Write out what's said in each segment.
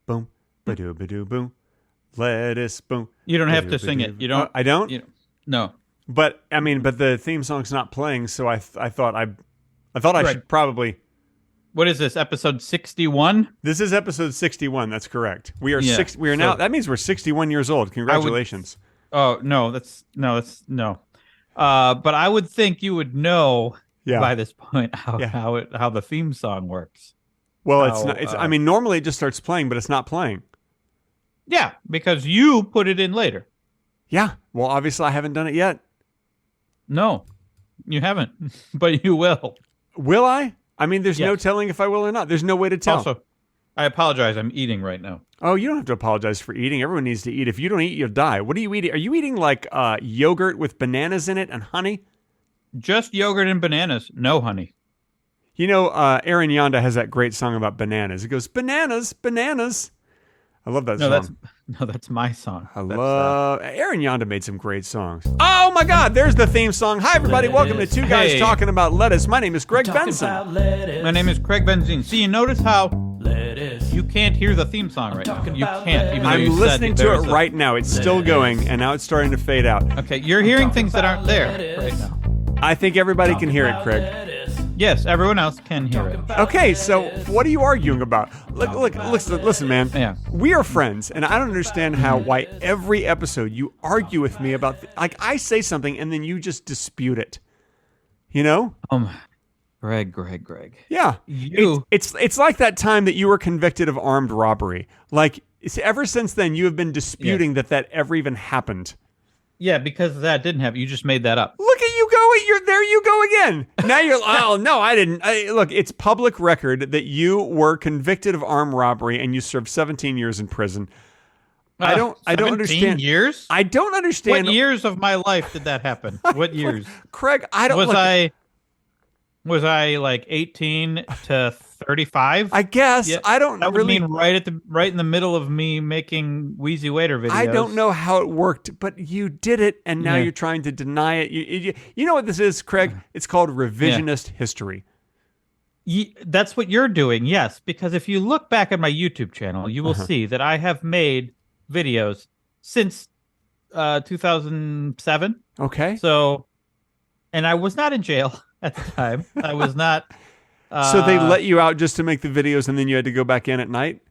boom, ba-doo, ba-doo, boom. Lettuce, boom. You don't have to sing it. You don't. I don't? No. But the theme song's not playing, so I thought I should probably. What is this, episode 61? This is episode 61. That's correct. We are now. That means we're 61 years old. Congratulations. No. But I would think you would know by this point how the theme song works. Well, it's not. Normally it just starts playing, but it's not playing. Yeah, because you put it in later. Yeah. Well, obviously I haven't done it yet. No, you haven't, but you will. Will I? There's no telling if I will or not. There's no way to tell. Also, I apologize. I'm eating right now. Oh, you don't have to apologize for eating. Everyone needs to eat. If you don't eat, you'll die. What are you eating? Are you eating like yogurt with bananas in it and honey? Just yogurt and bananas. No honey. Aaron Yonda has that great song about bananas. It goes, bananas, bananas. I love that song. That's my song. Aaron Yonda made some great songs. Oh my God, there's the theme song. Hi everybody, welcome to Two Guys Talking About Lettuce. My name is Greg Benson. My name is Craig Benzine. See, you notice how you can't hear the theme song right now. You can't. Even I'm listening to it right now. It's still going, and now it's starting to fade out. Okay, you're hearing things that aren't there right now. I think everybody can hear it, Craig. Yes, everyone else can hear it. Okay, so what are you arguing about? Look, listen, man. Yeah. We are friends, and I don't understand why every episode you argue with me about... I say something, and then you just dispute it. You know? Greg. Yeah. It's like that time that you were convicted of armed robbery. Ever since then, you have been disputing that ever even happened. Yeah, because that didn't happen. You just made that up. Look at you go. There you go again. Now you're, oh, no, I didn't. Look, it's public record that you were convicted of armed robbery and you served 17 years in prison. I don't understand. 17 years? I don't understand. What years of my life did that happen? What years? Craig, I don't... Was I like 18 to 35? I guess. Yeah, I don't that would mean right in the middle of me making Wheezy Waiter videos. I don't know how it worked, but you did it, and now you're trying to deny it. You know what this is, Craig? It's called revisionist history. That's what you're doing, yes. Because if you look back at my YouTube channel, you will see that I have made videos since 2007. Okay. So, and I was not in jail at the time. I was not. So they let you out just to make the videos, and then you had to go back in at night?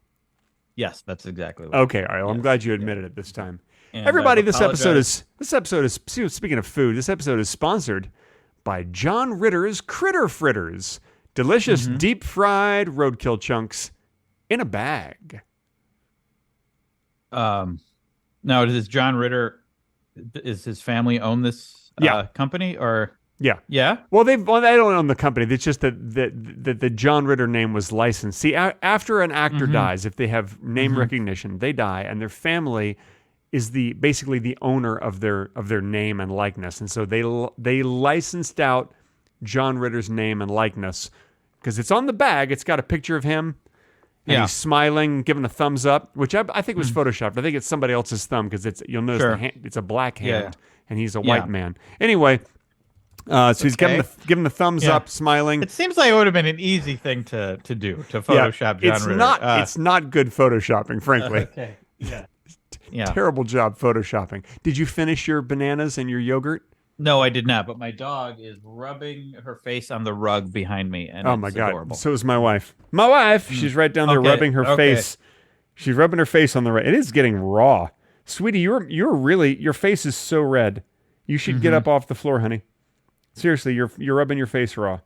Yes, that's exactly what. Okay, all right. Well, I'm glad you admitted it this time. And everybody, this episode is speaking of food, this episode is sponsored by John Ritter's Critter Fritters. Delicious deep fried roadkill chunks in a bag. Now, does John Ritter, is his family own this company, or? Yeah. Well, they don't own the company. It's just that the John Ritter name was licensed. See, after an actor dies, if they have name recognition, they die, and their family is basically the owner of their name and likeness, and so they licensed out John Ritter's name and likeness because it's on the bag. It's got a picture of him, and he's smiling, giving a thumbs up, which I think was photoshopped. I think it's somebody else's thumb because you'll notice the hand, it's a black hand, and he's a white man. Anyway. So he's giving the thumbs up, smiling. It seems like it would have been an easy thing to do, to Photoshop John Ritter. It's not good photoshopping, frankly. Okay. Terrible job photoshopping. Did you finish your bananas and your yogurt? No, I did not. But my dog is rubbing her face on the rug behind me, and oh my God! Adorable. So is my wife. My wife, she's right down there rubbing her face. She's rubbing her face on the rug. It is getting raw, sweetie. Your face is so red. You should get up off the floor, honey. Seriously, you're rubbing your face raw.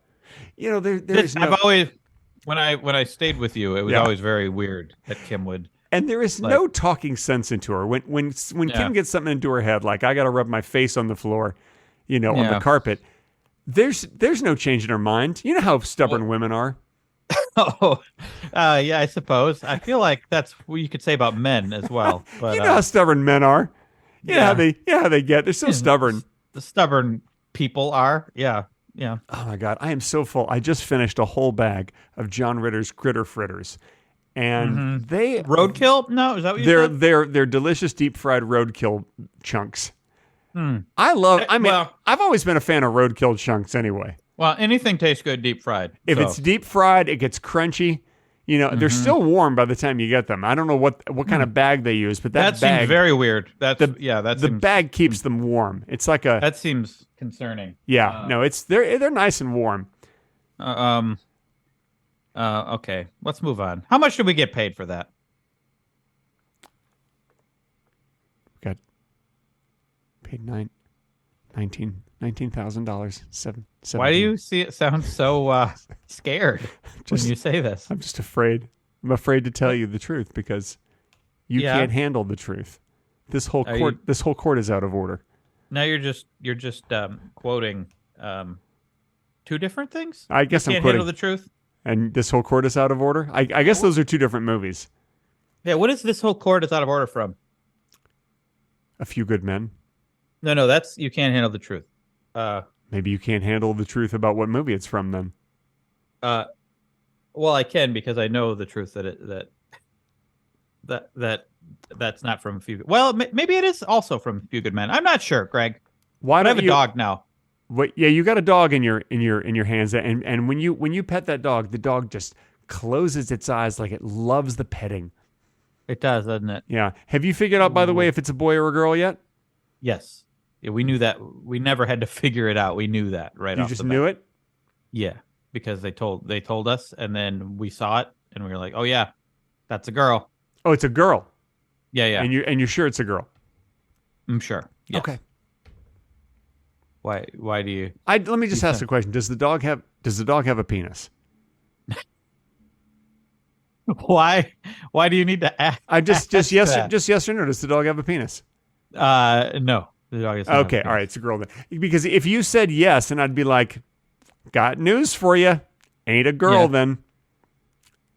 You know, there's no... I've always, when I stayed with you, it was always very weird that Kim would. And there is no talking sense into her. When Kim gets something into her head, like I got to rub my face on the floor, on the carpet. There's no change in her mind. You know how stubborn women are. Yeah, I suppose. I feel like that's what you could say about men as well. But you know how stubborn men are. How they get. They're so stubborn. The stubborn people are. Yeah. Oh my God, I am so full. I just finished a whole bag of John Ritter's Critter Fritters, and they roadkill. No, is that what you said? They're delicious deep fried roadkill chunks. I've always been a fan of roadkill chunks anyway. Well, anything tastes good deep fried. If it's deep fried, it gets crunchy. they're still warm by the time you get them. I don't know what kind of bag they use, but that bag seems very weird. The bag keeps them warm. It's like that seems concerning. Yeah, no, they're nice and warm. Okay, let's move on. How much did we get paid for that? Got paid $19,000. Why do you sound so scared when you say this? I'm just afraid. I'm afraid to tell you the truth because you can't handle the truth. This whole court is out of order. Now you're just quoting two different things. I guess you I'm can't quoting handle the truth. And This Whole Court is Out of Order. I guess those are two different movies. Yeah, what is This Whole Court is Out of Order from? A Few Good Men. No, that's You Can't Handle the Truth. Maybe you can't handle the truth about what movie it's from then. Well, I can because I know the truth that's not from a few. Well, maybe it is also from A Few Good Men. I'm not sure, Greg. Why don't I have a dog now? Yeah, you got a dog in your hands, and when you pet that dog, the dog just closes its eyes like it loves the petting. It does, doesn't it? Yeah. Have you figured out, by the way, if it's a boy or a girl yet? Yes. Yeah, we knew that. We never had to figure it out. We knew that right off the bat. You just knew it? Yeah, because they told us, and then we saw it, and we were like, "Oh yeah, that's a girl." Oh, it's a girl. Yeah. And you're sure it's a girl? I'm sure. Yes. Okay. Why do you? Let me just ask a question. Does the dog have a penis? Why do you need to ask? Just yes or no. Does the dog have a penis? No. The dog is okay. All right. It's a girl then. Because if you said yes, and I'd be like, got news for you. Ain't a girl then.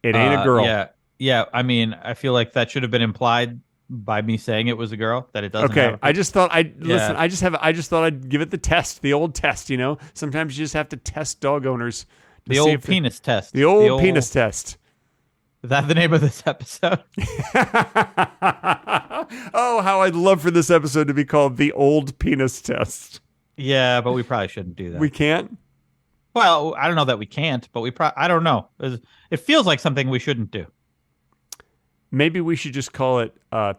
It ain't a girl. Yeah. I mean, I feel like that should have been implied by me saying it was a girl, that it doesn't. Okay. I just thought listen. I just thought I'd give it the test, the old test. Sometimes you just have to test dog owners. The old penis test. The old penis test. Is that the name of this episode? Oh, how I'd love for this episode to be called The Old Penis Test. Yeah, but we probably shouldn't do that. We can't? Well, I don't know that we can't, but I don't know. It feels like something we shouldn't do. Maybe we should just call it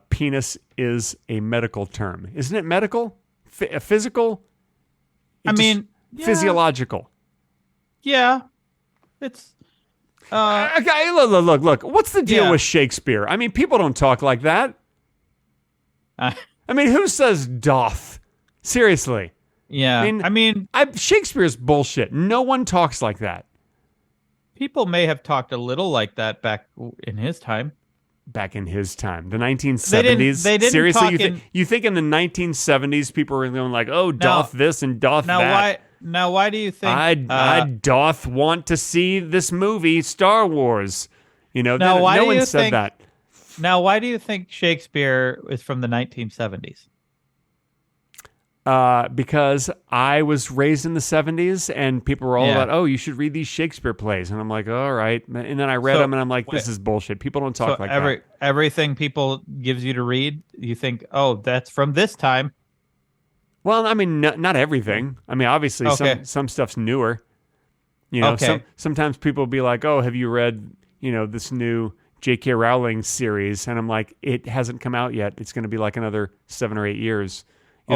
penis is a medical term. Isn't it medical? Physical? Physiological. Yeah. It's... okay, look. What's the deal with Shakespeare? I mean, people don't talk like that. I mean, who says doth? Seriously. Yeah. Shakespeare's bullshit. No one talks like that. People may have talked a little like that back in his time. Back in his time, the 1970s. They didn't seriously. You think in the 1970s people were going like, "Oh, doth this and doth that." Why do you think I doth want to see this movie, Star Wars? No one said that. Now, why do you think Shakespeare is from the 1970s? Because I was raised in the 70s, and people were all about, "Oh, you should read these Shakespeare plays," and I'm like, "All right," and then I read them, and I'm like, "This is bullshit. People don't talk like that." Everything people gives you to read, you think, "Oh, that's from this time." Well, I mean, not everything. I mean, obviously, some stuff's newer. Sometimes people will be like, "Oh, have you read, this new J.K. Rowling series?" And I'm like, "It hasn't come out yet. It's going to be like another 7 or 8 years."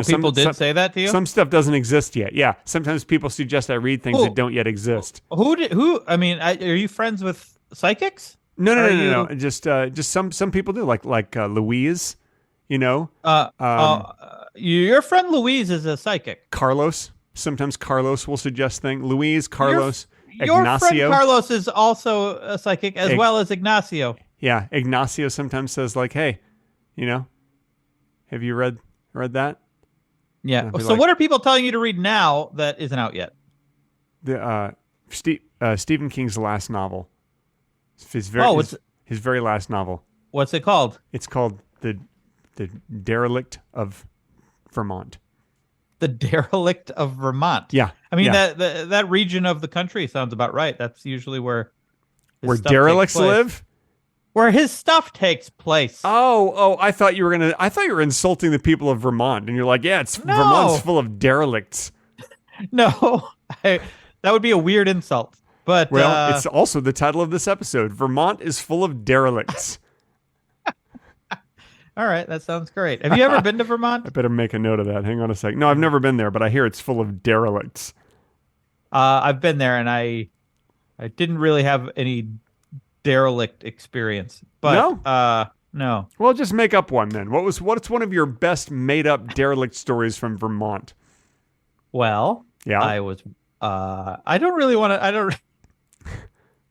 People did say that to you? Some stuff doesn't exist yet. Yeah, sometimes people suggest I read things that don't yet exist. Who? I mean, are you friends with psychics? No. Just some people do, like Louise. Your friend Louise is a psychic. Carlos. Sometimes Carlos will suggest things. Louise, Carlos, your Ignacio. Your friend Carlos is also a psychic, as well as Ignacio. Yeah, Ignacio sometimes says like, "Hey, have you read that?" Yeah. So what are people telling you to read now that isn't out yet? The Stephen King's last novel. His very last novel. What's it called? It's called the Derelict of Vermont. The Derelict of Vermont. Yeah. I mean that region of the country sounds about right. That's usually where derelicts live. Where his stuff takes place. Oh! I thought you were insulting the people of Vermont, and you're like, yeah, Vermont's full of derelicts. No, that would be a weird insult. But Well, it's also the title of this episode. Vermont is full of derelicts. all right, that sounds great. Have you ever been to I Vermont? better make a note of that. Hang on a sec. No, I've never been there, but I hear it's full of derelicts. I've been there, and I didn't really have any derelict experience. But no. Well, just make up one then. What's one of your best made up derelict stories from Vermont? Well, Yeah. I don't really want to. I don't.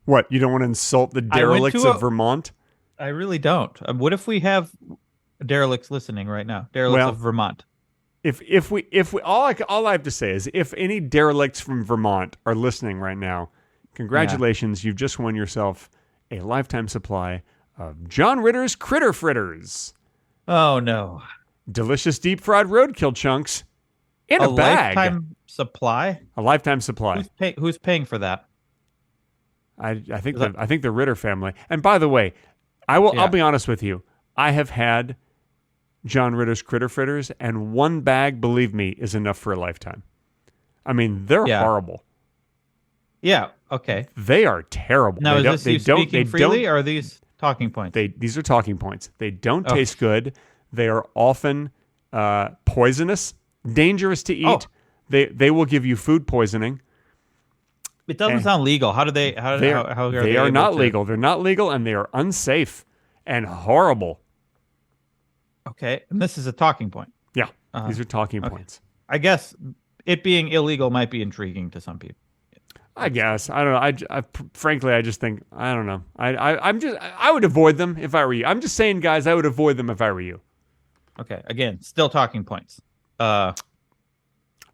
What? You don't want to insult the derelicts of Vermont? I really don't. What if we have derelicts listening right now? Derelicts of Vermont. If we all I have to say is if any derelicts from Vermont are listening right now, congratulations, you've just won yourself a lifetime supply of John Ritter's Critter Fritters. Oh no. Delicious deep fried roadkill chunks in a bag. Lifetime supply? A lifetime supply. Who's paying for that? I think the Ritter family. And by the way, I'll be honest with you. I have had John Ritter's Critter Fritters, and one bag, believe me, is enough for a lifetime. I mean, they're horrible. Yeah, okay. They are terrible. Now, is this you speaking freely, or are these talking points? These are talking points. They don't taste good. They are often poisonous, dangerous to eat. Oh. They will give you food poisoning. It doesn't sound legal. How are they They are not legal. They're not legal, and they are unsafe and horrible. Okay, and this is a talking point. Yeah, these are talking points. I guess it being illegal might be intriguing to some people. I guess. I don't know. I frankly, I just think, I don't know. I would avoid them if I were you. I'm just saying, guys, I would avoid them if I were you. Okay, again, still talking points.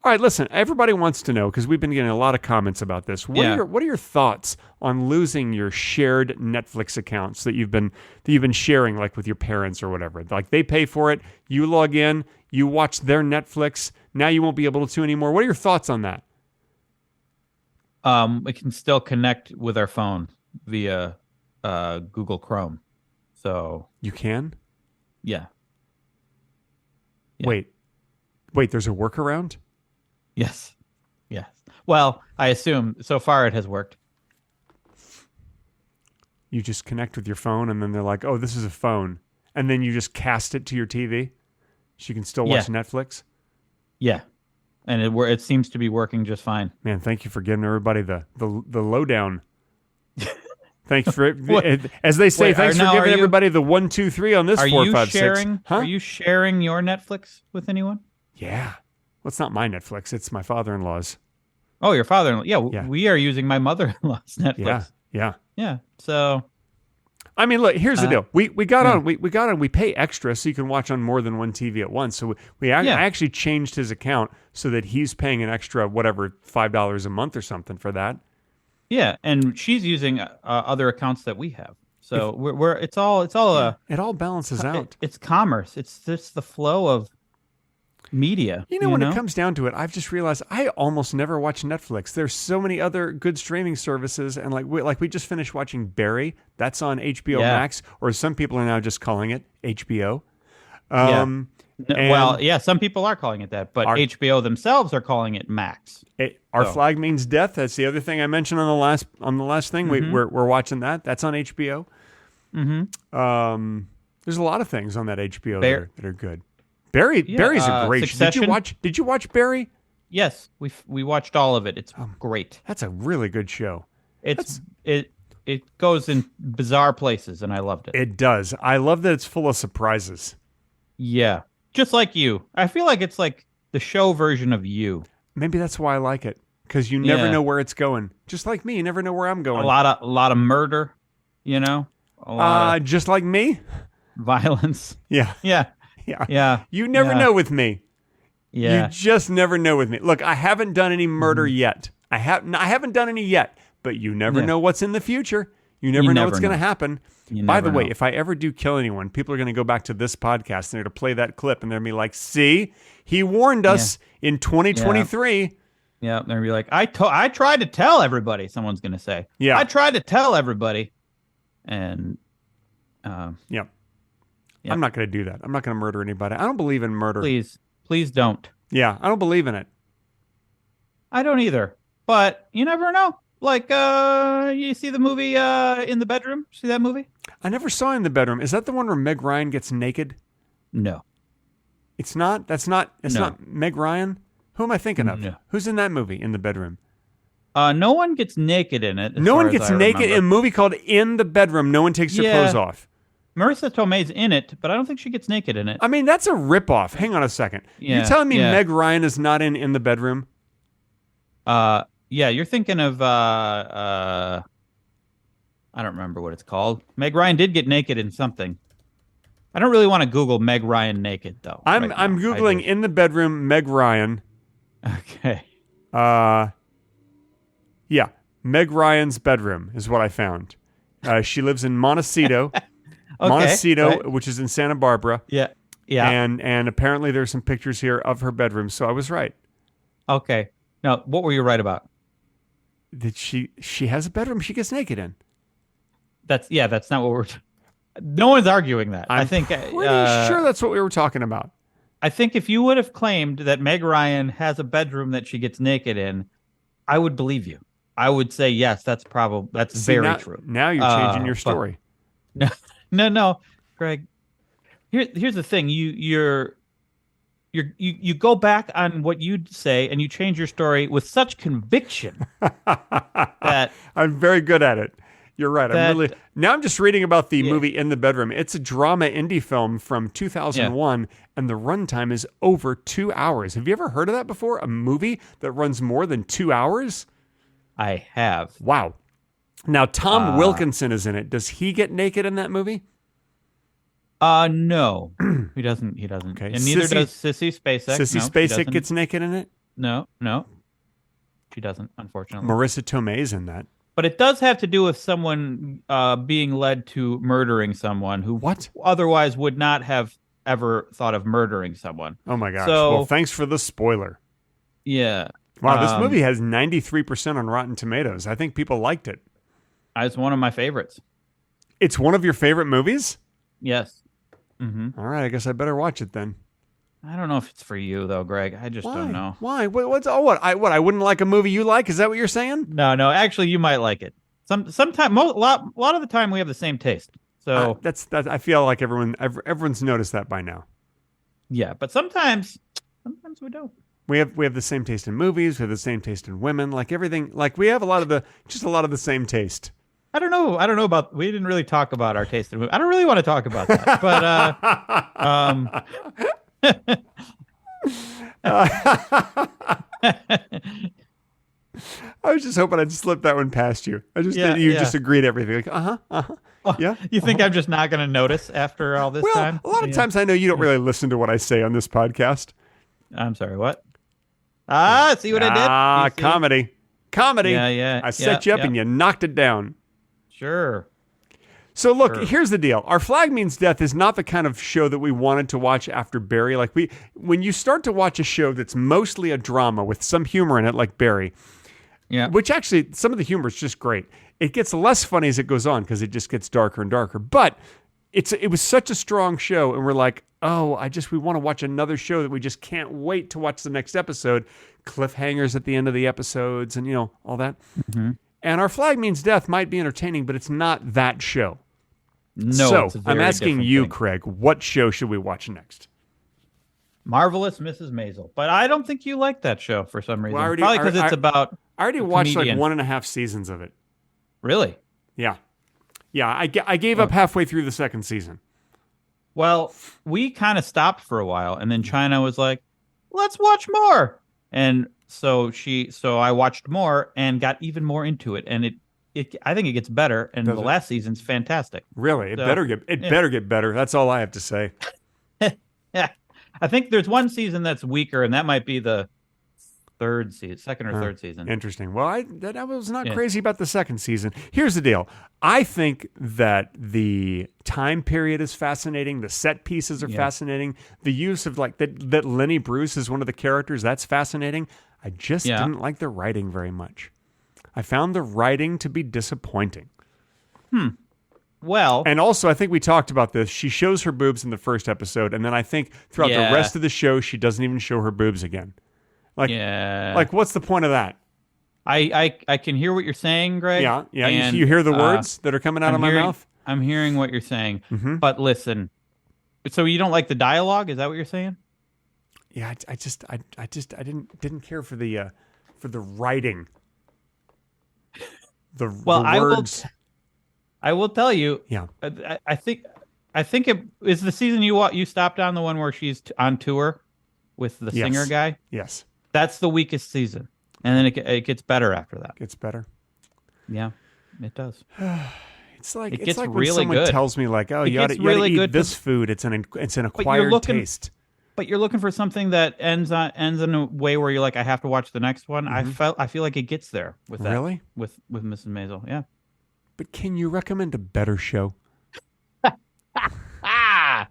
All right, listen, everybody wants to know, because we've been getting a lot of comments about this. What are your thoughts on losing your shared Netflix accounts that you've been sharing, like with your parents or whatever? Like they pay for it, you log in, you watch their Netflix, now you won't be able to anymore. What are your thoughts on that? We can still connect with our phone via Google Chrome. So you can? Yeah. Wait, there's a workaround? Yes. Well, I assume so far it has worked. You just connect with your phone, and then they're like, "Oh, this is a phone," and then you just cast it to your TV, so you can still watch Netflix. Yeah, and it seems to be working just fine. Man, thank you for giving everybody the lowdown. Thanks for as they say. Thanks for giving everybody the 1, 2, 3 on this 4, 5, 6. Huh? Are you sharing your Netflix with anyone? Yeah. Well, it's not my Netflix. It's my father-in-law's. Oh, your father-in-law. Yeah, we are using my mother-in-law's Netflix. Yeah. So, I mean, look, here's the deal. We got on. We pay extra so you can watch on more than one TV at once. So I actually changed his account so that he's paying an extra $5 a month or something for that. Yeah, and she's using other accounts that we have. So it all balances out. It's commerce. It's just the flow of media. When it comes down to it, I've just realized I almost never watch Netflix. There's so many other good streaming services, and we just finished watching Barry. That's on HBO Max, or some people are now just calling it HBO. Some people are calling it that, but HBO themselves are calling it Max. Our Flag Means Death. That's the other thing I mentioned on the last thing. Mm-hmm. We're watching that. That's on HBO. Mm-hmm. There's a lot of things on that HBO that are good. Barry's a great show. Did you watch Barry? Yes, we watched all of it. It's great. That's a really good show. It goes in bizarre places, and I loved it. It does. I love that it's full of surprises. Yeah, just like you. I feel like it's like the show version of you. Maybe that's why I like it, because you never know where it's going. Just like me, you never know where I'm going. A lot of murder, just like me. Violence. Yeah. You never know with me. Yeah. You just never know with me. Look, I haven't done any murder yet. I haven't done any yet, but you never know what's in the future. You never know what's going to happen. By the way, if I ever do kill anyone, people are going to go back to this podcast and they're going to play that clip and they're going to be like, "See, he warned us in 2023." Yeah, they're going to be like, I tried to tell everybody, someone's going to say. Yeah. I tried to tell everybody. And I'm not going to do that. I'm not going to murder anybody. I don't believe in murder. Please don't. Yeah, I don't believe in it. I don't either. But you never know. Like, you see the movie In the Bedroom? See that movie? I never saw In the Bedroom. Is that the one where Meg Ryan gets naked? No. It's not? It's not Meg Ryan? Who am I thinking of? No. Who's in that movie, In the Bedroom? No one gets naked in it. No one gets naked in a movie called In the Bedroom. No one takes their clothes off. Marissa Tomei's in it, but I don't think she gets naked in it. I mean, that's a ripoff. Hang on a second. Yeah, You're telling me Meg Ryan is not in the Bedroom? Yeah, you're thinking of I don't remember what it's called. Meg Ryan did get naked in something. I don't really want to Google Meg Ryan naked though. I'm Googling In the Bedroom Meg Ryan. Okay. Yeah, Meg Ryan's bedroom is what I found. She lives in Montecito. Montecito, which is in Santa Barbara. Yeah. And apparently there's some pictures here of her bedroom, so I was right. Okay. Now, what were you right about? That she has a bedroom she gets naked in. That's not what we're. No one's arguing that. I think pretty sure that's what we were talking about. I think if you would have claimed that Meg Ryan has a bedroom that she gets naked in, I would believe you. I would say yes. That's very true. Now you're changing your story. No, Greg. Here's the thing. You go back on what you'd say and you change your story with such conviction that I'm very good at it. You're right. I'm just reading about the movie In the Bedroom. It's a drama indie film from 2001, and the runtime is over 2 hours. Have you ever heard of that before? A movie that runs more than 2 hours? I have. Wow. Now, Tom Wilkinson is in it. Does he get naked in that movie? No. He doesn't. Okay. And neither does Sissy Spacek. Spacek gets naked in it? No. She doesn't, unfortunately. Marissa Tomei's in that. But it does have to do with someone being led to murdering someone who otherwise would not have ever thought of murdering someone. Oh, my gosh. Well, thanks for the spoiler. Yeah. Wow, this movie has 93% on Rotten Tomatoes. I think people liked it. It's one of my favorites. It's one of your favorite movies? Yes. Mm-hmm. All right, I guess I better watch it then. I don't know if it's for you though, Greg. I just don't know. Why? I wouldn't like a movie you like? Is that what you're saying? No. Actually, you might like it. Sometimes, a lot of the time, we have the same taste. So that's. I feel like everyone's noticed that by now. Yeah, but sometimes we don't. We have the same taste in movies. We have the same taste in women. Like everything. Like we have a lot of the same taste. I don't know about. We didn't really talk about our taste in movies. I don't really want to talk about that. But I was just hoping I'd slip that one past you. I just just agreed to everything. Like, yeah. You think I'm just not going to notice after all this time? A lot of times I know you don't really listen to what I say on this podcast. I'm sorry. What? See what I did? Comedy. Yeah. I set you up and you knocked it down. Sure. So look, here's the deal. Our Flag Means Death is not the kind of show that we wanted to watch after Barry. Like when you start to watch a show that's mostly a drama with some humor in it, like Barry, which actually some of the humor is just great. It gets less funny as it goes on because it just gets darker and darker. But it was such a strong show, and we're like, we want to watch another show that we just can't wait to watch the next episode. Cliffhangers at the end of the episodes, and all that. Mm-hmm. And Our Flag Means Death might be entertaining, but it's not that show. No, so I'm asking you, Craig, what show should we watch next? Marvelous Mrs. Maisel. But I don't think you like that show for some reason. Probably because it's about I already watched like 1.5 seasons of it. Really? Yeah. Yeah, I gave up halfway through the second season. Well, we kind of stopped for a while, and then China was like, let's watch more. And so I watched more and got even more into it. And I think it gets better, and the last season's fantastic. Really? It better get better. That's all I have to say. Yeah. I think there's one season that's weaker, and that might be the second or third season. Interesting. Well, I was not crazy about the second season. Here's the deal. I think that the time period is fascinating. The set pieces are fascinating. The use of that Lenny Bruce is one of the characters, that's fascinating. I just didn't like the writing very much. I found the writing to be disappointing. Well, and also, I think we talked about this. She shows her boobs in the first episode, and then I think throughout the rest of the show, she doesn't even show her boobs again. Like, what's the point of that? I can hear what you're saying, Greg. Yeah, yeah. And, You hear the words that are coming out of my mouth? I'm hearing what you're saying. Mm-hmm. But listen, so you don't like the dialogue? Is that what you're saying? Yeah, I didn't care for the writing. The words. I will tell you. Yeah. I think it is the season you stopped on, the one where she's on tour with the singer guy. Yes. That's the weakest season, and then it gets better after that. Gets better. Yeah, it does. It's like it gets when really someone good. tells me like, oh, you ought to eat this food. It's an acquired taste. But you're looking for something that ends in a way where you're like, I have to watch the next one. Mm-hmm. I feel like it gets there with that. Really? With Mrs. Maisel, yeah. But can you recommend a better show? Let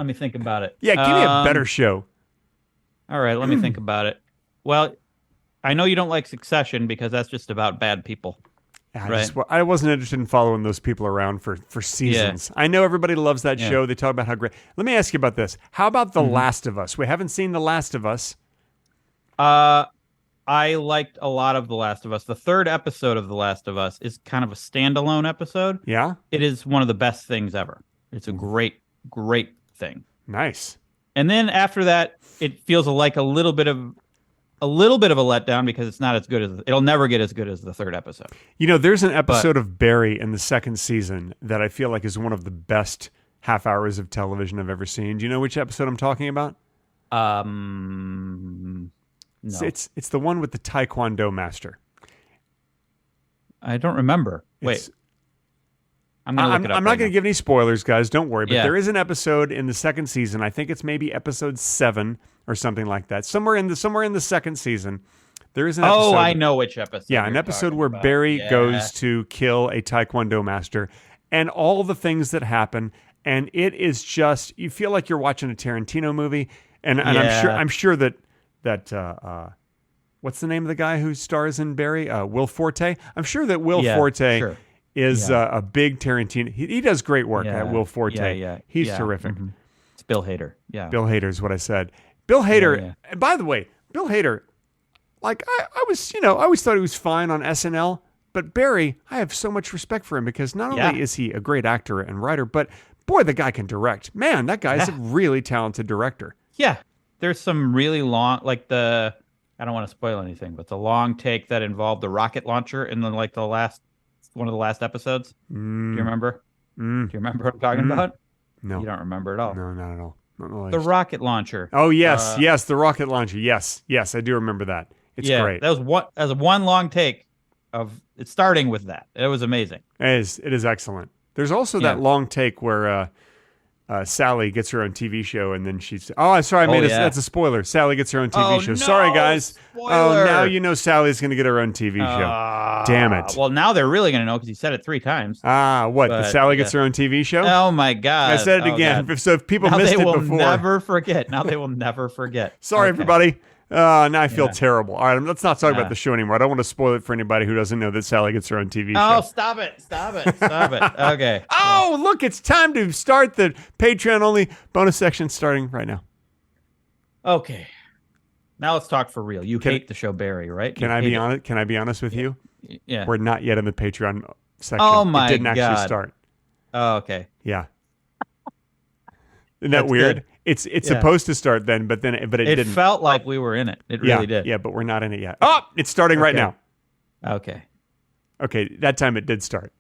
me think about it. Yeah, give me a better show. All right, let me think about it. Well, I know you don't like Succession because that's just about bad people. I wasn't interested in following those people around for seasons. Yeah. I know everybody loves that show. They talk about how great. Let me ask you about this. How about The Last of Us? We haven't seen The Last of Us. I liked a lot of The Last of Us. The third episode of The Last of Us is kind of a standalone episode. Yeah? It is one of the best things ever. It's a great, great thing. Nice. And then after that, it feels like a little bit of a letdown because it's not as good as it'll never get as good as the third episode. You know, there's an episode of Barry in the second season that I feel like is one of the best half hours of television I've ever seen. Do you know which episode I'm talking about? No. It's the one with the Taekwondo master. I don't remember. Wait. I'm not going to give any spoilers, guys. Don't worry. But there is an episode in the second season. I think it's maybe episode 7 or something like that. Somewhere in the second season, there is an episode. Oh, I know which episode. Yeah, an episode where Barry goes to kill a Taekwondo master, and all the things that happen. And it is just, you feel like you're watching a Tarantino movie. And I'm sure that what's the name of the guy who stars in Barry? Will Forte. I'm sure that Will Forte is a big Tarantino. He does great work at Will Forte. He's terrific. Mm-hmm. It's Bill Hader. Yeah. Bill Hader is what I said. Bill Hader. And by the way, Bill Hader, like I always thought he was fine on SNL, but Barry, I have so much respect for him because not only is he a great actor and writer, but boy, the guy can direct. Man, that guy is a really talented director. Yeah. There's some really long, like I don't want to spoil anything, but the long take that involved the rocket launcher in one of the last episodes. Do you remember? Do you remember what I'm talking about? No. You don't remember at all? No, not at all. The rocket launcher. Oh, yes. Yes, the rocket launcher. Yes, I do remember that. It's great. That was one long take of it starting with that. It was amazing. It is excellent. There's also that long take where Sally gets her own TV show, and then she's... Oh, I'm sorry, that's a spoiler. Sally gets her own TV show. No, sorry, guys. Spoiler. Oh, now you know Sally's going to get her own TV show. Damn it. Well, now they're really going to know because he said it 3 times. Sally gets her own TV show? Oh, my God. I said it again. So if people missed it before... Now they will never forget. Now they will never forget. Sorry, everybody. Now I feel terrible. All right, let's not talk about the show anymore. I don't want to spoil it for anybody who doesn't know that Sally gets her own TV show. Oh, stop it. Okay. Oh, look, it's time to start the Patreon-only bonus section starting right now. Okay. Now let's talk for real. You hate the show Barry, right? Can I be honest? Can I be honest with you? Yeah. We're not yet in the Patreon section. Oh, my God. It didn't actually start. Oh, okay. Yeah. Isn't that weird? Good. It's supposed to start then, but it didn't. It felt like we were in it. It really did. Yeah, but we're not in it yet. Oh, it's starting right now. Okay. Okay, that time it did start.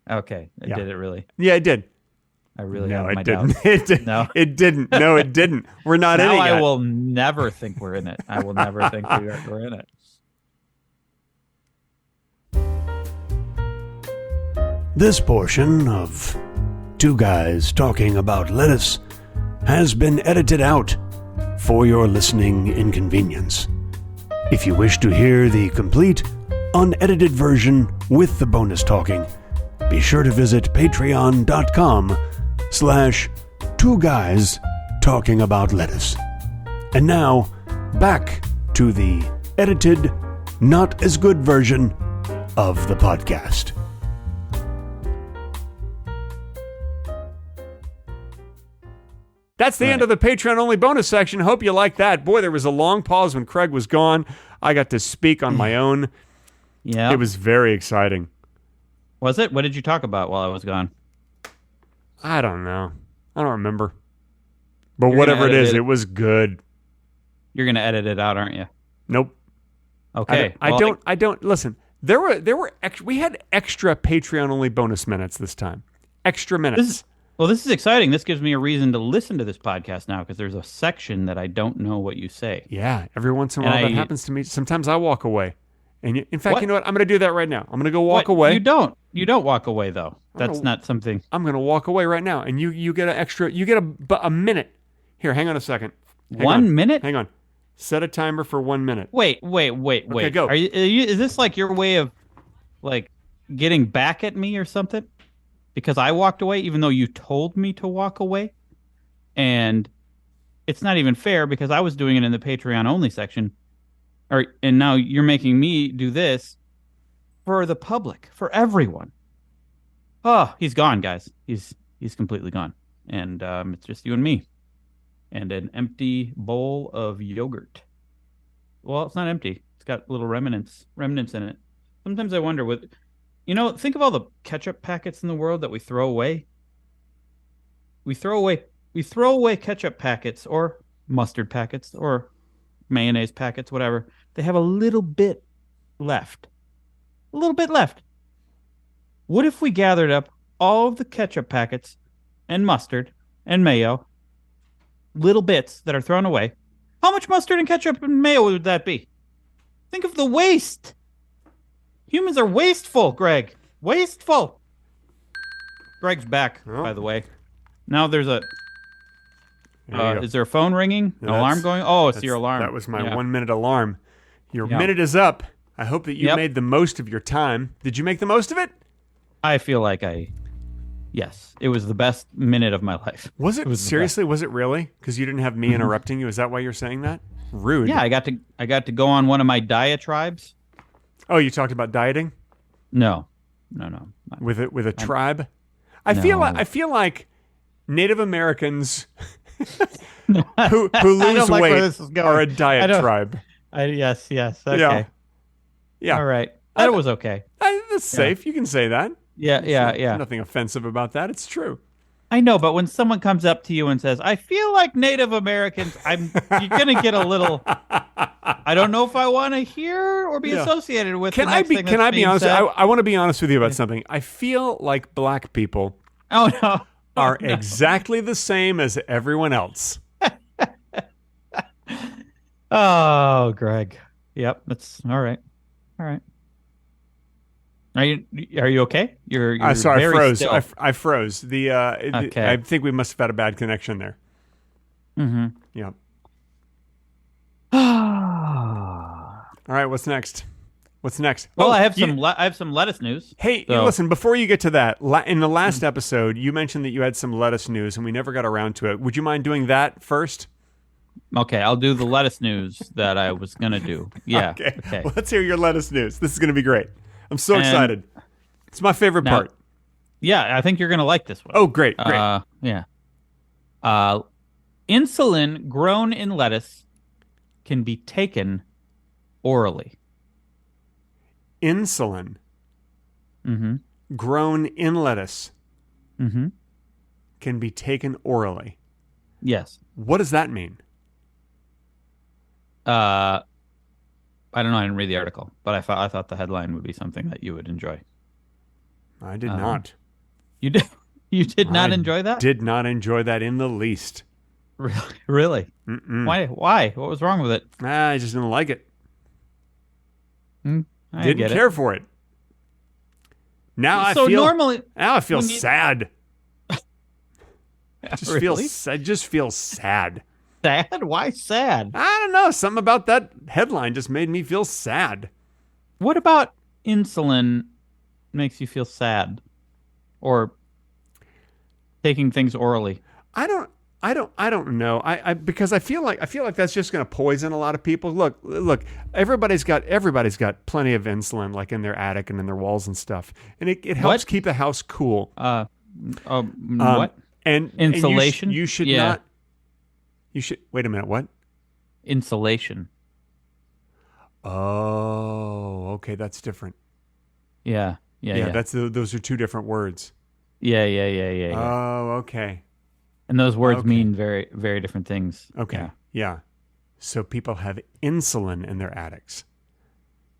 Okay, did it really? Yeah, it did. I really have it my didn't. doubts. It didn't. No, it didn't. No, it didn't. We're not in it yet. I will never think we're in it. I will never think we're in it. This portion of Two Guys Talking About Lettuce has been edited out for your listening inconvenience. If you wish to hear the complete, unedited version with the bonus talking, be sure to visit patreon.com/Two Guys Talking About Lettuce. And now, back to the edited, not as good version of the podcast. That's the end of the Patreon-only bonus section. Hope you liked that. Boy, there was a long pause when Craig was gone. I got to speak on my own. Yeah. It was very exciting. Was it? What did you talk about while I was gone? I don't know. I don't remember. But You're whatever it gonna is, edit it was good. You're going to edit it out, aren't you? Nope. Okay. I don't listen. We had extra Patreon only bonus minutes this time. Extra minutes. This is exciting. This gives me a reason to listen to this podcast now because there's a section that I don't know what you say. Yeah, every once in a while that happens to me. Sometimes I walk away. And in fact, What? you know what? I'm going to do that right now. I'm going to go walk away. You don't walk away though. That's not something. I'm going to walk away right now, and you get an extra. You get a minute. Here, hang on a second. Hang 1 on. minute? Hang on. Set a timer for 1 minute. Wait. Okay, go. Are you, is this like your way of like getting back at me or something? Because I walked away even though you told me to walk away. And it's not even fair because I was doing it in the Patreon only section. And now you're making me do this for the public, for everyone. Oh, he's gone, guys. He's completely gone. And it's just you and me. And an empty bowl of yogurt. Well, it's not empty. It's got little remnants in it. Sometimes I wonder think of all the ketchup packets in the world that we throw away. We throw away ketchup packets or mustard packets or mayonnaise packets, whatever. They have a little bit left. A little bit left. What if we gathered up all of the ketchup packets and mustard and mayo, little bits that are thrown away? How much mustard and ketchup and mayo would that be? Think of the waste. Humans are wasteful, Greg. Wasteful. Greg's back, by the way. Now there's a... is there a phone ringing? An alarm going? Oh, it's your alarm. That was my 1 minute alarm. Your Yeah. minute is up. I hope that you Yep. made the most of your time. Did you make the most of it? I feel like Yes, it was the best minute of my life. Was it was the seriously? Was it really? Because you didn't have me interrupting you. Is that why you're saying that? Rude. Yeah, I got to go on one of my diatribes. Oh, you talked about dieting No. with a tribe. I feel like Native Americans who lose like where weight this is going. are a diet tribe. Yes. Okay. Yeah. All right. That was okay. That's safe. You can say that. Yeah. There's nothing offensive about that. It's true. I know, but when someone comes up to you and says, "I feel like Native Americans," you're gonna get a little. I don't know if I want to hear or be associated with. Can I be honest? I want to be honest with you about something. I feel like black people Oh no. are exactly the same as everyone else. Oh, Greg. Yep, that's all right. All right. Are you okay? You're Sorry, I very froze. still. I froze. Okay. I think we must have had a bad connection there. Mm-hmm. Yeah. Well, All right. What's next? I have some lettuce news. Hey, So- listen. Before you get to that, in the last episode, you mentioned that you had some lettuce news, and we never got around to it. Would you mind doing that first? Okay, I'll do the lettuce news that I was gonna do. Yeah. Okay. Well, let's hear your lettuce news. This is going to be great. I'm so excited. It's my favorite part. Yeah, I think you're gonna like this one. Oh, great. Yeah. Insulin grown in lettuce can be taken orally. Insulin Mm-hmm. grown in lettuce Mm-hmm. can be taken orally. Yes. What does that mean? I don't know. I didn't read the article, but I thought the headline would be something that you would enjoy. I did not. You did. You did not enjoy that? Did not enjoy that in the least. Really? Mm-mm. Why? What was wrong with it? I just didn't like it. I Didn't get care for it. Now I feel sad. I just feel sad. Sad? Why sad? I don't know. Something about that headline just made me feel sad. What about insulin makes you feel sad, or taking things orally? I don't know. Because I feel like that's just going to poison a lot of people. Look. Everybody's got plenty of insulin, like in their attic and in their walls and stuff, and it helps keep the house cool. What? And Insulation? And you should Yeah. not. You should wait a minute. What? Insulation. Oh, okay, that's different. Yeah. Those are two different words. Yeah. Oh, okay. And those words Okay. mean very, very different things. Okay. Yeah. So people have insulin in their attics.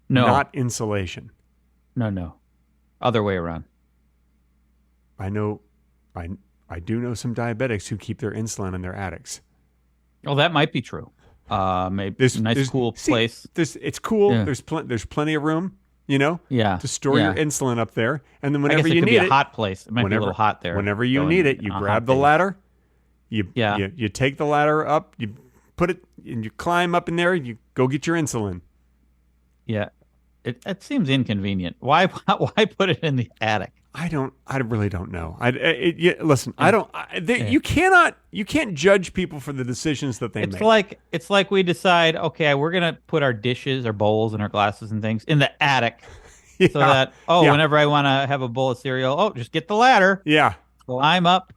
No. Not insulation. No. Other way around. I do know some diabetics who keep their insulin in their attics. Oh, that might be true. Maybe There's a nice cool see, place. It's cool. Yeah. There's plenty of room, to store Yeah. your insulin up there, and then I guess whenever it you could need be a it, hot place. It might be a little hot there. whenever you going need it, you on grab hot the days. ladder. Yeah. You take the ladder up. You put it, and you climb up in there. You go get your insulin. Yeah. It seems inconvenient. Why put it in the attic? I really don't know. Listen, you can't judge people for the decisions that they make. It's like we decide, okay, we're gonna put our dishes, our bowls, and our glasses and things in the attic, so that whenever I want to have a bowl of cereal, just get the ladder, climb up.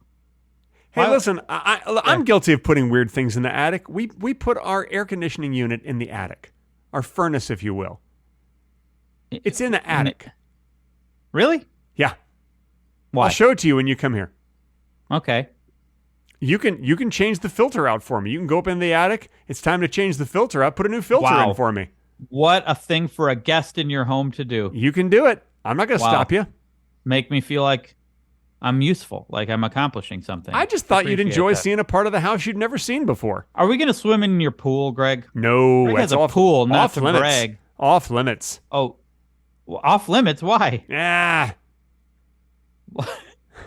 Hey, listen, I'm guilty of putting weird things in the attic. We put our air conditioning unit in the attic, our furnace, if you will. It's in the attic. Really? Yeah. Why? I'll show it to you when you come here. Okay. You can change the filter out for me. You can go up in the attic. It's time to change the filter out. Put a new filter in for me. What a thing for a guest in your home to do. You can do it. I'm not going to stop you. Make me feel like I'm useful, like I'm accomplishing something. I just thought you'd enjoy that. seeing a part of the house you'd never seen before. Are we going to swim in your pool, Greg? No, Greg that's has a pool, not to limits. brag. Off limits. Oh, well, off limits? Why? Yeah.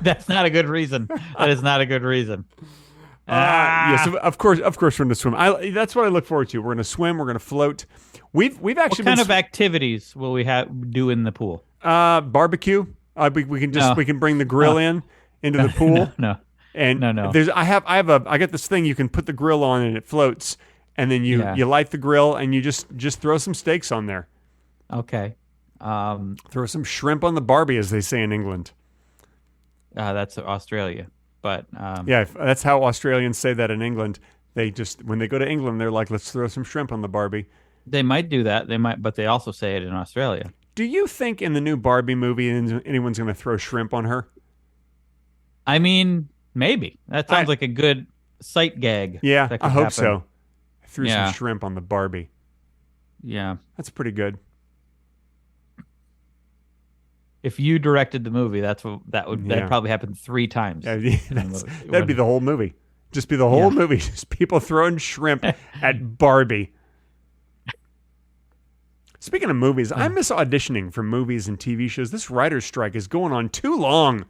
That's not a good reason. That is not a good reason. Yes, of course we're going to swim. That's what I look forward to. We're going to swim. We're going to float. We've actually. What kind of activities will we do in the pool? Barbecue. We can bring the grill into the pool. No. I got this thing you can put the grill on and it floats, and then you light the grill and you just throw some steaks on there. Okay. Throw some shrimp on the barbie, as they say in England. That's Australia, but that's how Australians say that in England. When they go to England, they're like, let's throw some shrimp on the barbie. They might do that. But they also say it in Australia. Do you think in the new Barbie movie anyone's going to throw shrimp on her? I mean, maybe. That sounds like a good sight gag. Yeah, I hope happen. so. I threw some shrimp on the Barbie. Yeah. That's pretty good. If you directed the movie, that'd probably happen 3 times. That'd be the whole movie. Just be the whole movie. Just people throwing shrimp at Barbie. Speaking of movies, I miss auditioning for movies and TV shows. This writer's strike is going on too long.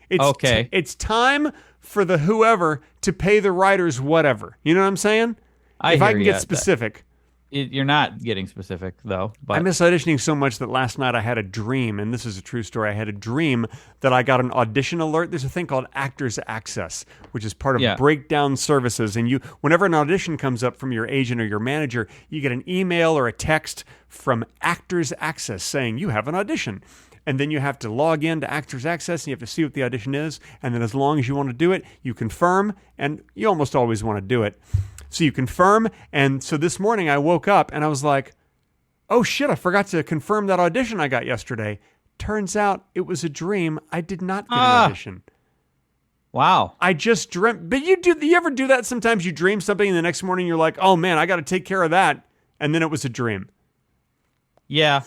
It's time for the whoever to pay the writers whatever. You know what I'm saying? If I can get specific. You're not getting specific, though. But I miss auditioning so much that last night I had a dream, and this is a true story. I had a dream that I got an audition alert. There's a thing called Actors Access, which is part of Breakdown Services. And whenever an audition comes up from your agent or your manager, you get an email or a text from Actors Access saying you have an audition. And then you have to log in to Actors Access, and you have to see what the audition is. And then as long as you want to do it, you confirm, and you almost always want to do it. So you confirm, and so this morning I woke up and I was like, oh shit, I forgot to confirm that audition I got yesterday. Turns out it was a dream. I did not get an audition. Wow. I just dreamt. But you ever do that sometimes? You dream something and the next morning you're like, oh man, I got to take care of that. And then it was a dream. Yeah.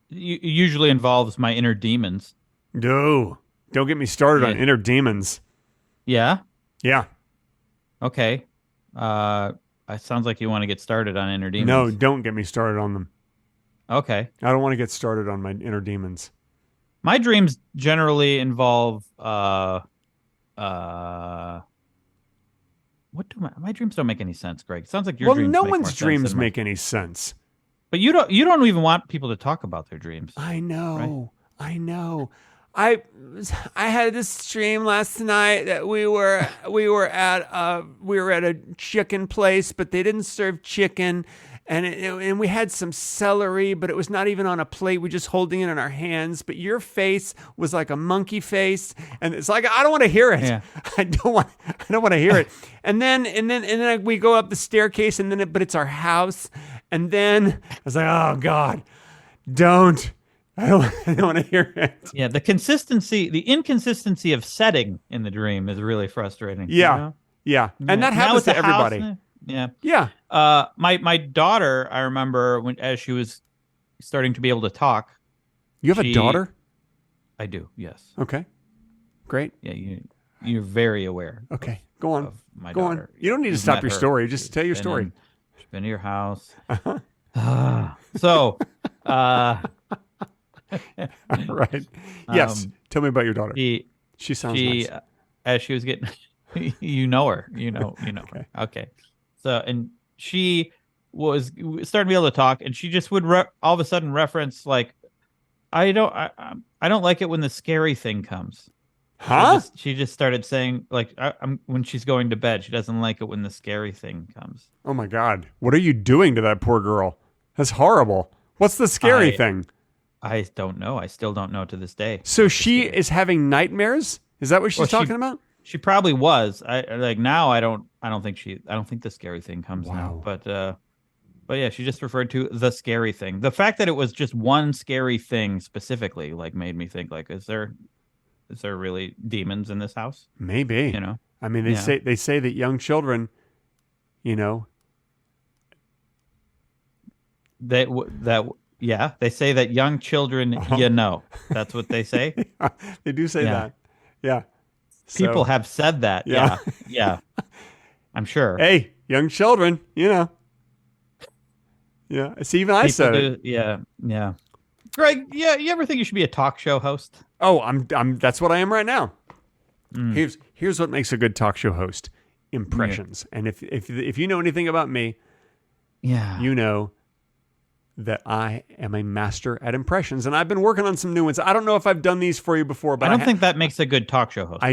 It usually involves my inner demons. No. Don't get me started on inner demons. Yeah? Yeah. Okay. It sounds like you want to get started on inner demons. No, don't get me started on them. Okay. I don't want to get started on my inner demons. My dreams generally involve my dreams don't make any sense, Greg. It sounds like your dreams no make one's more sense dreams than make any sense. But you don't even want people to talk about their dreams. I know. Right? I know. I had this dream last night that we were at a chicken place, but they didn't serve chicken, and we had some celery, but it was not even on a plate. We just holding it in our hands. But your face was like a monkey face, and it's like I don't want to hear it. Yeah. I don't want to hear it. And then we go up the staircase, but it's our house, And then I was like, oh God, don't. I don't want to hear it. Yeah, the inconsistency of setting in the dream is really frustrating. Yeah. You know? Yeah. And that Now happens with to the house, everybody. yeah. Yeah. My daughter, I remember as she was starting to be able to talk. You have a daughter? I do, yes. Okay. Great. Yeah, you're very aware. Okay. Go on. Of my Go daughter. on. You don't need to You've stop met your her. story. Just tell your She's story. She's been to your house. Uh-huh. So, Right. Yes. Tell me about your daughter. She sounds nice. As she was getting, you know her. Okay. her. Okay. So, and she was starting to be able to talk, and she just would all of a sudden reference like, I don't like it when the scary thing comes. Huh? She just started saying like, when she's going to bed, she doesn't like it when the scary thing comes. Oh my God. What are you doing to that poor girl? That's horrible. What's the scary thing? I don't know. I still don't know to this day. So she is having nightmares? Is that what she's talking about? She probably was. I don't think the scary thing comes now. But yeah, she just referred to the scary thing. The fact that it was just one scary thing specifically, like, made me think, like, is there really demons in this house? Maybe. You know. I mean, they say that young children, you know. They say that young children, you know. That's what they say. They do say that. Yeah. People have said that. Yeah. Yeah. I'm sure. Hey, young children, you know. Yeah. See, even I said it. Yeah. Greg, you ever think you should be a talk show host? Oh, I'm that's what I am right now. Here's what makes a good talk show host. Impressions. Yeah. And if you know anything about me, you know that I am a master at impressions, and I've been working on some new ones. I don't know if I've done these for you before, but I don't think that makes a good talk show host. Go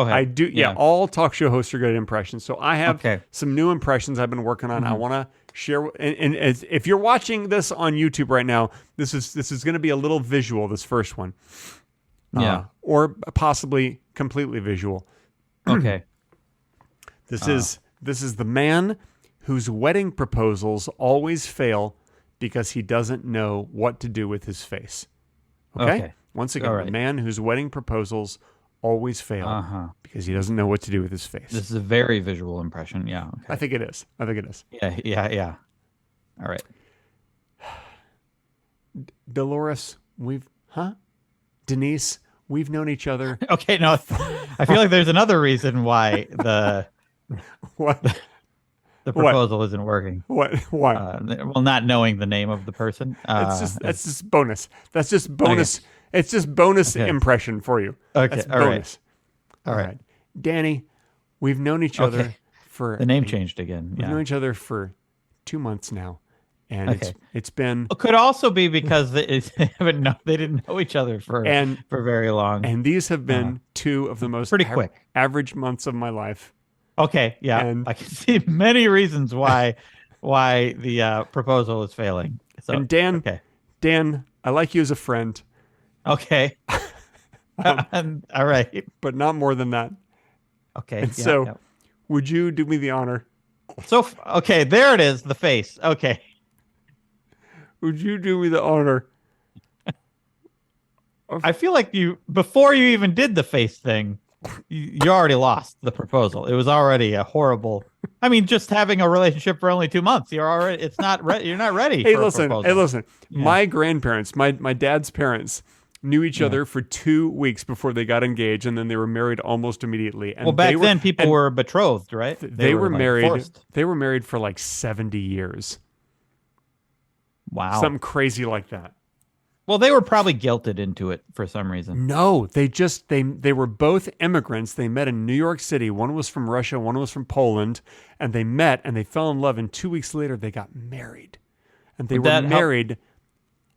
ahead. I do. Yeah, all talk show hosts are good at impressions. So I have some new impressions I've been working on. I want to share. And if you're watching this on YouTube right now, this is going to be a little visual. This first one, or possibly completely visual. Okay. This is the man whose wedding proposals always fail because he doesn't know what to do with his face. Okay? Once again, the man whose wedding proposals always fail because he doesn't know what to do with his face. This is a very visual impression. Yeah. Okay. I think it is. Yeah. All right. Dolores, Denise, we've known each other. Okay, no, I feel like there's another reason why the proposal isn't working. What? Why? Not knowing the name of the person. That's just bonus. That's just bonus. Okay. It's just bonus impression for you. Okay. That's bonus. All right. Danny, we've known each other for... The name changed again. We've known each other for 2 months now. And it's been... It could also be because they didn't know each other for very long. And these have been two of the most quick average months of my life. Okay, yeah. And I can see many reasons why the proposal is failing. So, and Dan, I like you as a friend. Okay. All right. But not more than that. Okay. And would you do me the honor? So, okay, there it is, the face. Okay. Would you do me the honor? I feel like before you even did the face thing, you already lost the proposal. It was already a horrible. I mean, just having a relationship for only 2 months, you're not ready. You're not ready. Hey, listen. Yeah. My grandparents, my dad's parents, knew each other for 2 weeks before they got engaged, and then they were married almost immediately. And back then people were betrothed, right? They were married. Forced. They were married for like 70 years. Wow, something crazy like that. Well, they were probably guilted into it for some reason. No, they were both immigrants. They met in New York City. One was from Russia, one was from Poland, and they met and they fell in love. And 2 weeks later, they got married, and they were married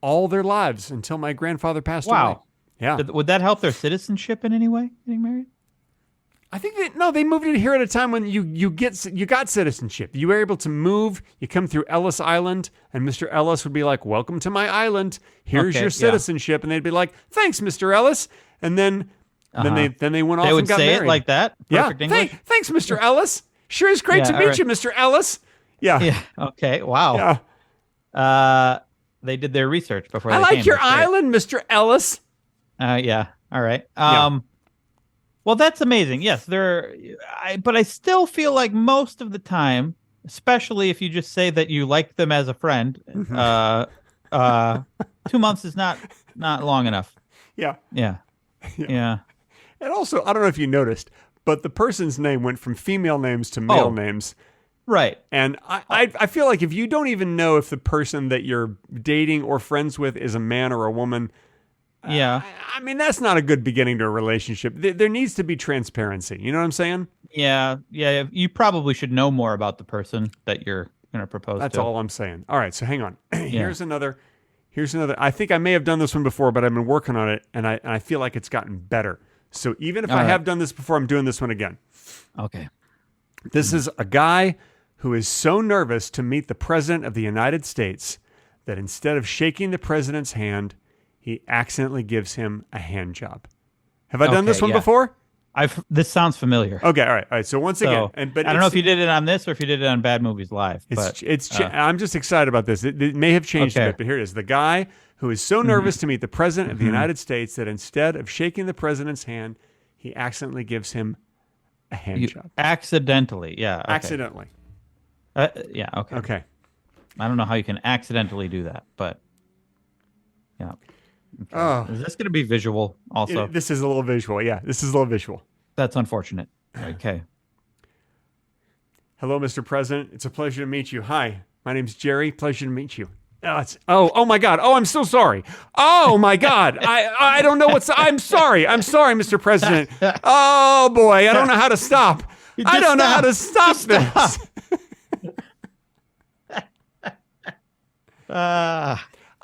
all their lives until my grandfather passed away. Wow. Yeah. Would that help their citizenship in any way? Getting married? I think they moved it here at a time when you got citizenship. You were able to move. You come through Ellis Island, and Mr. Ellis would be like, "Welcome to my island. Here's your citizenship," and they'd be like, "Thanks, Mr. Ellis," and then they went off and got married. They would say it like that. Perfect English. Thanks, Mr. Ellis. Sure is great to meet you, Mr. Ellis. Yeah. Yeah. Okay. Wow. Yeah. They did their research before I they like came. your That's great. island, Mr. Ellis. Yeah. All right. Yeah. Well, that's amazing. Yes, but I still feel like most of the time, especially if you just say that you like them as a friend, 2 months is not long enough. Yeah. Yeah. Yeah. And also, I don't know if you noticed, but the person's name went from female names to male names. Right. And I feel like if you don't even know if the person that you're dating or friends with is a man or a woman, Yeah. I mean, that's not a good beginning to a relationship. There needs to be transparency. You know what I'm saying? Yeah. Yeah. You probably should know more about the person that you're going to propose That's to. all I'm saying. All right, so hang on. Here's another. I think I may have done this one before, but I've been working on it, and I feel like it's gotten better. So even if I have done this before, I'm doing this one again. Okay. This is a guy who is so nervous to meet the President of the United States that instead of shaking the President's hand, he accidentally gives him a hand job. Have I done this one before? This sounds familiar. Okay, all right. So once again, but I don't know if you did it on this or if you did it on Bad Movies Live. I'm just excited about this. It may have changed a bit, but here it is. The guy who is so nervous to meet the President of the United States that instead of shaking the President's hand, he accidentally gives him a hand job. Accidentally, yeah. Okay. Accidentally. Yeah, okay. Okay. I don't know how you can accidentally do that, but yeah. Okay. Oh. Is this going to be visual also? This is a little visual. Yeah, this is a little visual. That's unfortunate. Okay. Hello, Mr. President. It's a pleasure to meet you. Hi, my name's Jerry. Pleasure to meet you. Oh my God. Oh, I'm so sorry. Oh my God. I don't know I'm sorry. I'm sorry, Mr. President. Oh boy. I don't know how to stop. I don't know how to stop this.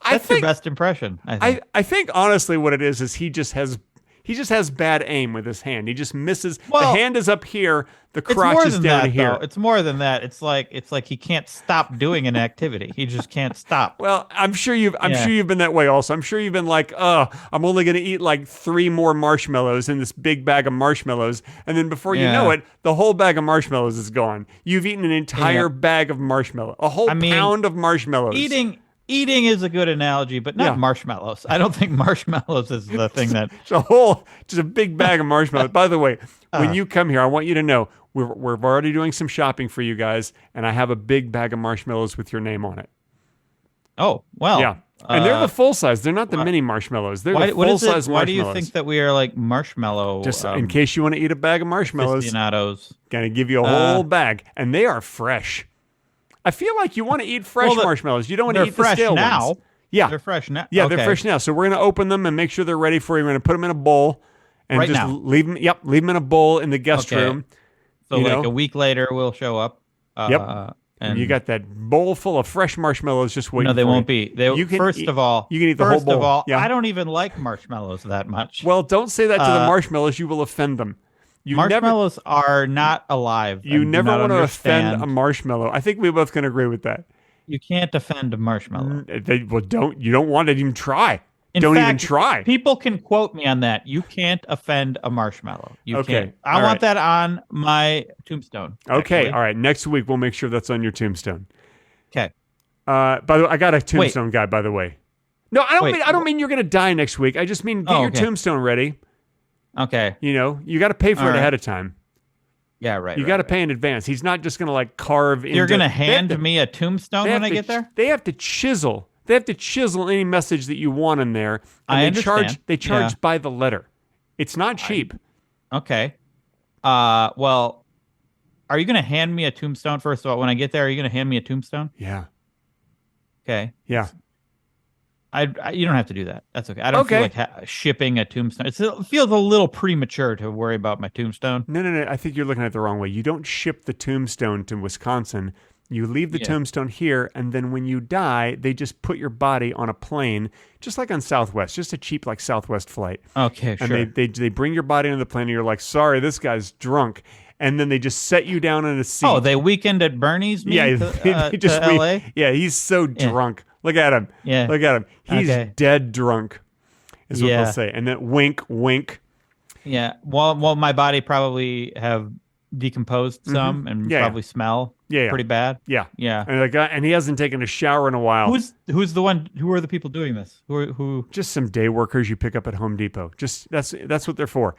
That's your best impression. I think honestly what it is he just has bad aim with his hand. He just misses. The hand is up here. The crotch is down here. It's more than that. It's like he can't stop doing an activity. He just can't stop. Well, I'm sure you've been that way also. I'm sure you've been like, I'm only going to eat like 3 more marshmallows in this big bag of marshmallows. And then before you know it, the whole bag of marshmallows is gone. You've eaten an entire bag of marshmallow, a whole pound of marshmallows. Eating is a good analogy, but not marshmallows. I don't think marshmallows is the thing that... just a big bag of marshmallows. By the way, when you come here, I want you to know, we're already doing some shopping for you guys, and I have a big bag of marshmallows with your name on it. Oh, well. Yeah. And they're the full size. They're not the mini marshmallows. They're the full size marshmallows. Why do you think that we are like marshmallow? Just in case you want to eat a bag of marshmallows. Aficionados. Going to give you a whole bag. And they are fresh. I feel like you want to eat fresh marshmallows. You don't want to eat the stale now. ones. Yeah. They're fresh now. Yeah, they're fresh now. So we're going to open them and make sure they're ready for you. We're going to put them in a bowl and just leave them in a bowl in the guest room. So a week later we'll show up. And you got that bowl full of fresh marshmallows just waiting. No, they won't be. First of all, you can eat the whole bowl. First of all, I don't even like marshmallows that much. Well, don't say that to the marshmallows. You will offend them. Marshmallows are not alive. You never want to offend a marshmallow. I think we both can agree with that. You can't offend a marshmallow. You don't want to even try. Don't even try. People can quote me on that. You can't offend a marshmarshmalow. You can't. I want that on my tombstone. Okay, actually. all right. Next week we'll make sure that's on your tombstone. Okay. By the way, I got a tombstone guy. By the way, no, I don't mean you're gonna die next week. I just mean get your tombstone ready. Okay. You got to pay for it ahead of time. Yeah, right. You got to pay in advance. He's not just gonna carve. You're gonna hand me a tombstone when I get there. They have to chisel. They have to chisel any message that you want in there. And I understand. They charge by the letter. It's not cheap. Okay. Well, are you going to hand me a tombstone first of all? When I get there, are you going to hand me a tombstone? Yeah. Okay. Yeah. You don't have to do that. That's okay. I don't feel like shipping a tombstone. It feels a little premature to worry about my tombstone. No. I think you're looking at it the wrong way. You don't ship the tombstone to Wisconsin. You leave the tombstone here, and then when you die, they just put your body on a plane, just like on Southwest, just a cheap Southwest flight. Okay, sure. And they bring your body on the plane, and you're like, sorry, this guy's drunk. And then they just set you down in a seat. Oh, they Weekend at Bernie's me to L.A.? Yeah, he's so drunk. Look at him. Yeah. Look at him. He's dead drunk, is what they'll say. And then wink, wink. Yeah. Well, my body probably have decomposed some and Yeah, probably smell pretty bad. Yeah. Yeah. And the guy, and he hasn't taken a shower in a while. Who's the one? Who are the people doing this? Who? Just some day workers you pick up at Home Depot. Just that's what they're for.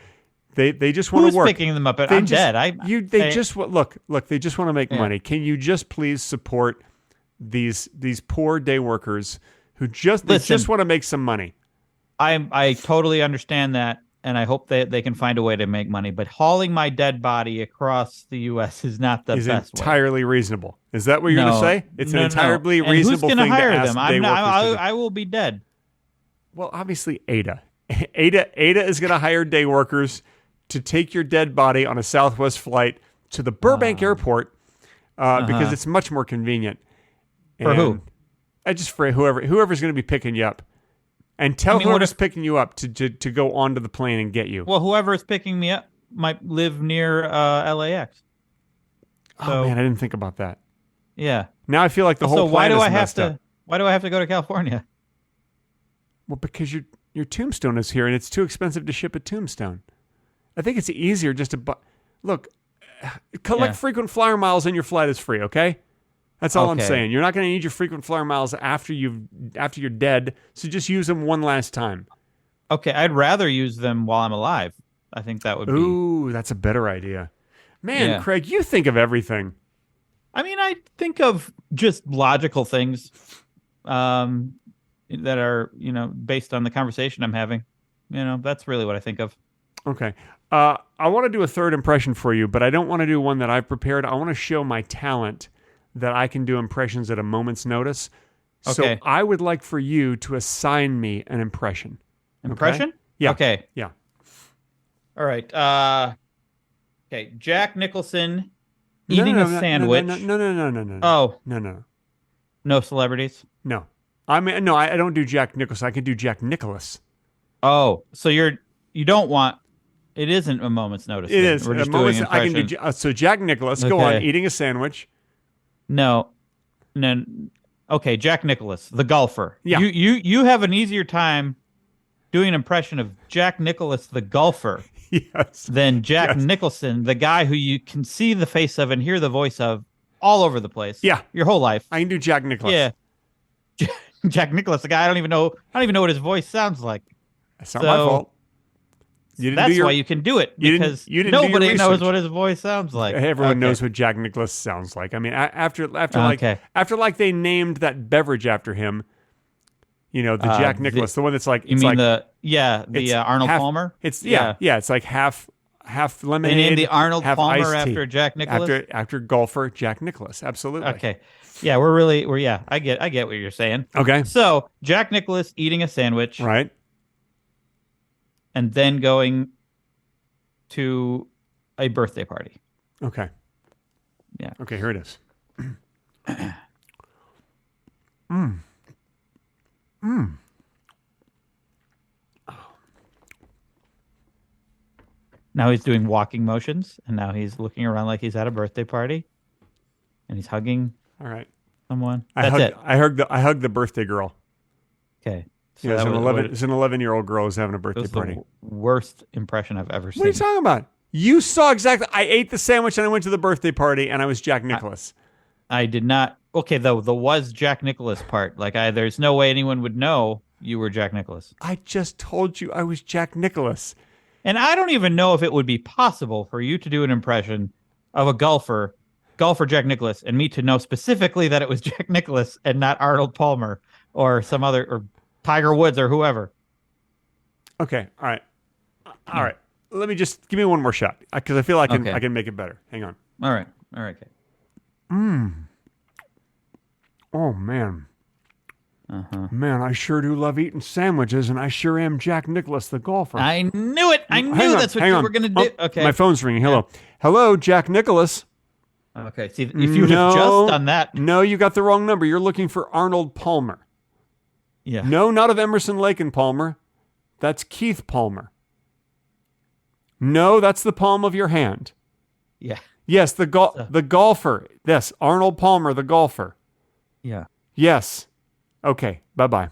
They just want to work. Who's picking them up? I'm dead. They just look. They just want to make money. Can you just please support these poor day workers who just want to make some money? I totally understand that, and I hope that they can find a way to make money. But hauling my dead body across the U.S. is not the best way. Entirely reasonable. Is that what you're going to say? It's an entirely reasonable thing to ask day workers to do. I will be dead. Well, obviously, Ada is going to hire day workers to take your dead body on a Southwest flight to the Burbank airport because it's much more convenient. For who? Just for whoever's going to be picking you up. And tell whoever's picking you up to go onto the plane and get you. Well, whoever is picking me up might live near LAX. Oh man, I didn't think about that. Yeah. Now I feel like the whole plan is messed up. Why do I have to go to California? Well, because your tombstone is here and it's too expensive to ship a tombstone. I think it's easier just to collect frequent flyer miles and your flight is free, okay? That's all I'm saying. You're not going to need your frequent flyer miles after you're dead, so just use them one last time. Okay, I'd rather use them while I'm alive. I think that would be... Ooh, that's a better idea. Man, Craig, you think of everything. I mean, I think of just logical things that are, based on the conversation I'm having. That's really what I think of. Okay. I want to do a third impression for you, but I don't want to do one that I've prepared. I want to show my talent that I can do impressions at a moment's notice. Okay. So I would like for you to assign me an impression. Impression? Okay? Yeah. Okay. Yeah. All right. Okay. Jack Nicholson eating a sandwich. No. Oh. No. No celebrities? No. I don't do Jack Nicholson. I can do Jack Nicholas. Oh, so you don't want... It isn't a moment's notice. It is. We're just doing impression. I can do, so Jack Nicholas, go on, eating a sandwich. No. Okay, Jack Nicholas, the golfer. Yeah. You have an easier time doing an impression of Jack Nicholas, the golfer, than Jack Nicholson, the guy who you can see the face of and hear the voice of all over the place. Yeah. Your whole life. I can do Jack Nicholas. Yeah. Jack Nicholas, the guy I don't even know what his voice sounds like. That's not my fault. That's why you can do it, because nobody knows what his voice sounds like. Everyone knows what Jack Nicholas sounds like. I mean, after they named that beverage after him, the Jack Nicholas, the one that's like the Arnold Palmer. It's it's like half lemonade. They named the Arnold Palmer tea. after Jack Nicholas. After golfer Jack Nicholas, absolutely. Okay, yeah, I get what you're saying. Okay, so Jack Nicholas eating a sandwich, right? And then going to a birthday party. Okay. Yeah. Okay, here it is. Now he's doing walking motions, and now he's looking around like he's at a birthday party, and he's hugging. All right. Someone. I hugged the birthday girl. Okay. So it's an 11-year-old girl who's having a birthday party. The worst impression I've ever seen. What are you talking about? You saw exactly. I ate the sandwich and I went to the birthday party and I was Jack Nicholas. I did not. Okay, though the was Jack Nicholas part. Like there's no way anyone would know you were Jack Nicholas. I just told you I was Jack Nicholas. And I don't even know if it would be possible for you to do an impression of a golfer Jack Nicholas, and me to know specifically that it was Jack Nicholas and not Arnold Palmer or some other or Tiger Woods or whoever. Okay. All right. Let me give me one more shot because I feel I can make it better. Hang on. All right. Okay. Oh man. Uh-huh. Man, I sure do love eating sandwiches, and I sure am Jack Nicholas, the golfer. I knew it. I knew that's what you were going to do. Okay. My phone's ringing. Hello, Jack Nicholas. Okay. See, if you would have just done that. No, you got the wrong number. You're looking for Arnold Palmer. Yeah. No, not of Emerson, Lake and Palmer. That's Keith Palmer. No, that's the palm of your hand. Yeah. Yes, the golfer. Yes, Arnold Palmer, the golfer. Yeah. Yes. Okay, bye-bye.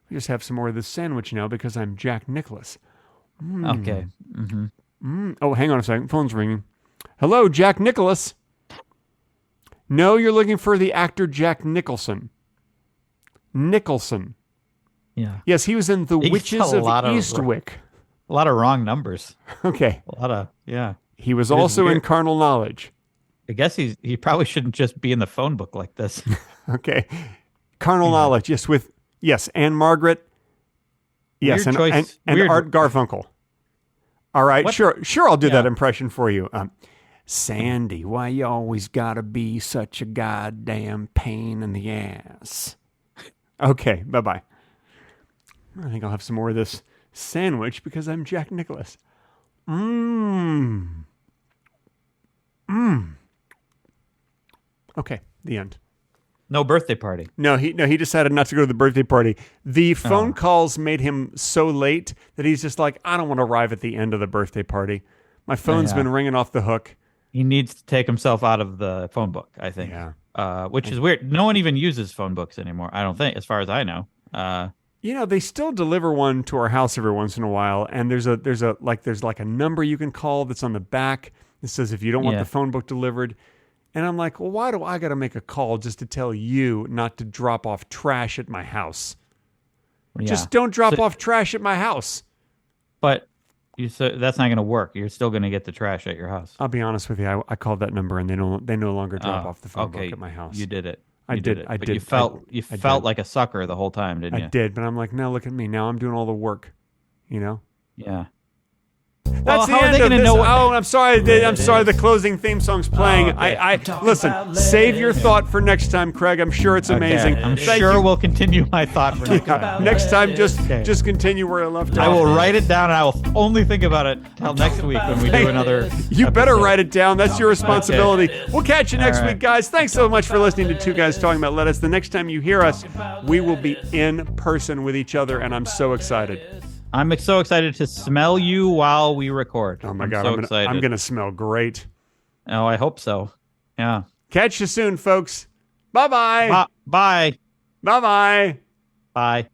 We just have some more of this sandwich now because I'm Jack Nicholas. Okay. Mm-hmm. Oh, hang on a second. Phone's ringing. Hello, Jack Nicholas. No, you're looking for the actor Jack Nicholson. Nicholson. Yeah. Yes, he was in The Witches of Eastwick. A lot of wrong numbers. Okay. A lot of, yeah. He was also in Carnal Knowledge. I guess he probably shouldn't just be in the phone book like this. Okay. Carnal Knowledge, yes, and Margaret. Yes, Weird choice. and Weird. Art Garfunkel. All right, What? sure, I'll do Yeah. that impression for you. Sandy, why you always gotta be such a goddamn pain in the ass? Okay, bye-bye. I think I'll have some more of this sandwich because I'm Jack Nicholas. Okay, the end. No birthday party. No, he decided not to go to the birthday party. The phone calls made him so late that he's just like, I don't want to arrive at the end of the birthday party. My phone's been ringing off the hook. He needs to take himself out of the phone book, I think. Yeah. Which is weird. No one even uses phone books anymore, I don't think, as far as I know. They still deliver one to our house every once in a while, and there's like a number you can call that's on the back that says if you don't want the phone book delivered. And I'm like, well, why do I got to make a call just to tell you not to drop off trash at my house? Yeah. Just don't drop off trash at my house. But that's not going to work. You're still going to get the trash at your house. I'll be honest with you. I called that number, and they no longer drop off the phone book at my house. You did it. I did. But you felt like a sucker the whole time, didn't you? I did, but I'm like, no, look at me. Now I'm doing all the work, Yeah. That's how are they going to know? Oh, I'm sorry. I'm sorry. The closing theme song's playing. I listen. Save your thought for next time, Craig. I'm sure it's amazing. Okay. I'm sure we'll continue my thought for next time. Next time, just continue where I left off. I will write it down, and I will only think about it till next week when we do another. You better episode. write it down. That's your responsibility. We'll catch you next week, guys. Thanks so much for listening to Two Guys Talking About Lettuce. The next time you hear us, we will be in person with each other, and I'm so excited. I'm so excited to smell you while we record. Oh my God, I'm gonna smell great. Oh, I hope so. Yeah. Catch you soon, folks. Bye-bye. Bye. Bye-bye. Bye.